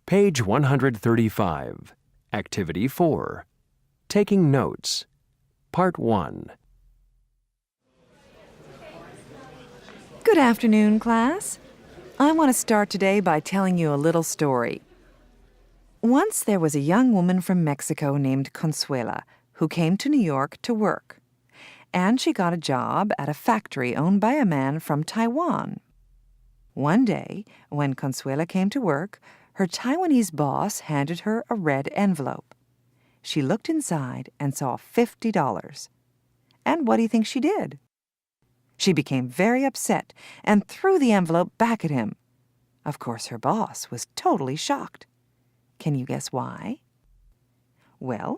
Page 135. Activity 4. Taking Notes. Part 1. Good afternoon, class. I want to start today by telling you a little story. Once there was a young woman from Mexico named Consuela who came to New York to work. And she got a job at a factory owned by a man from Taiwan. One day, when Consuela came to work, her Taiwanese boss handed her a red envelope. She looked inside and saw $50. And what do you think she did? She became very upset and threw the envelope back at him. Of course, her boss was totally shocked. Can you guess why? Well,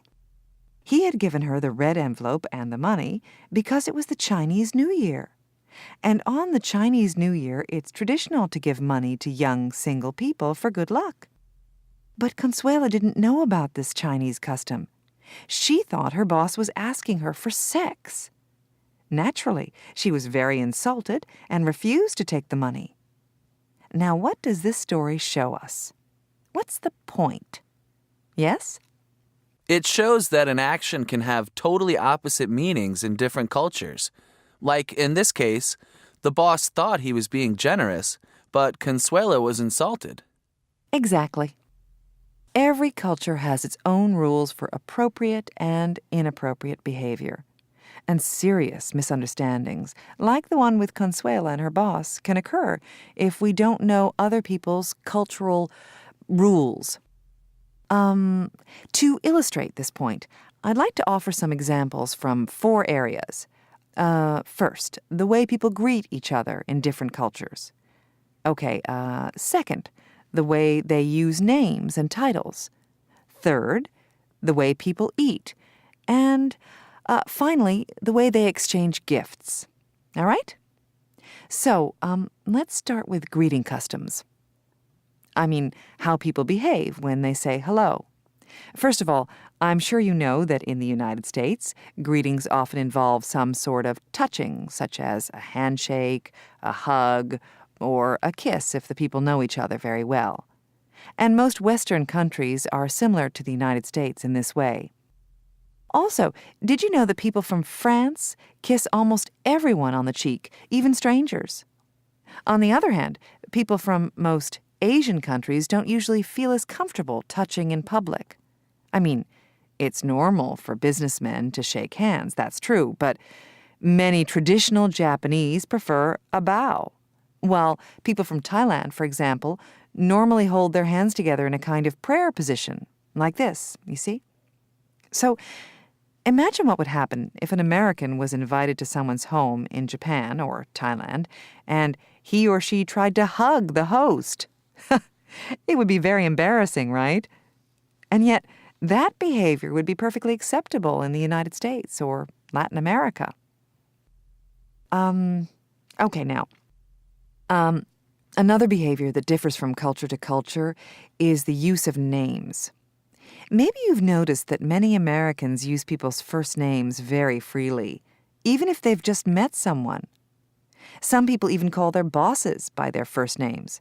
he had given her the red envelope and the money because it was the Chinese New Year. And on the Chinese New Year, it's traditional to give money to young single people for good luck. But Consuela didn't know about this Chinese custom. She thought her boss was asking her for sex. Naturally, she was very insulted and refused to take the money. Now, what does this story show us? What's the point? Yes? It shows that an action can have totally opposite meanings in different cultures. Like in this case, the boss thought he was being generous, but Consuela was insulted. Exactly. Every culture has its own rules for appropriate and inappropriate behavior. And serious misunderstandings, like the one with Consuela and her boss, can occur if we don't know other people's cultural rules. To illustrate this point, I'd like to offer some examples from 4 areas. First, the way people greet each other in different cultures. Second, the way they use names and titles. Third, the way people eat. And finally, the way they exchange gifts. All right? So, let's start with greeting customs. I mean, how people behave when they say hello. First of all, I'm sure you know that in the United States, greetings often involve some sort of touching, such as a handshake, a hug, or a kiss if the people know each other very well. And most Western countries are similar to the United States in this way. Also, did you know that people from France kiss almost everyone on the cheek, even strangers? On the other hand, people from most Asian countries don't usually feel as comfortable touching in public. I mean, it's normal for businessmen to shake hands, that's true, but many traditional Japanese prefer a bow, while people from Thailand, for example, normally hold their hands together in a kind of prayer position, like this, you see? So, imagine what would happen if an American was invited to someone's home in Japan or Thailand, and he or she tried to hug the host. It would be very embarrassing, right? And yet, that behavior would be perfectly acceptable in the United States or Latin America. Another behavior that differs from culture to culture is the use of names. Maybe you've noticed that many Americans use people's first names very freely, even if they've just met someone. Some people even call their bosses by their first names.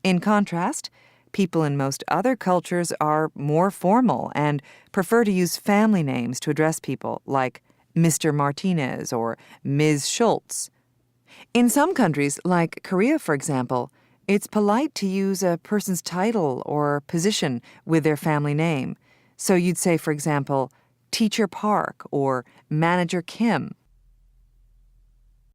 In contrast, people in most other cultures are more formal and prefer to use family names to address people, like Mr. Martinez or Ms. Schultz. In some countries, like Korea, for example, it's polite to use a person's title or position with their family name. So you'd say, for example, Teacher Park or Manager Kim.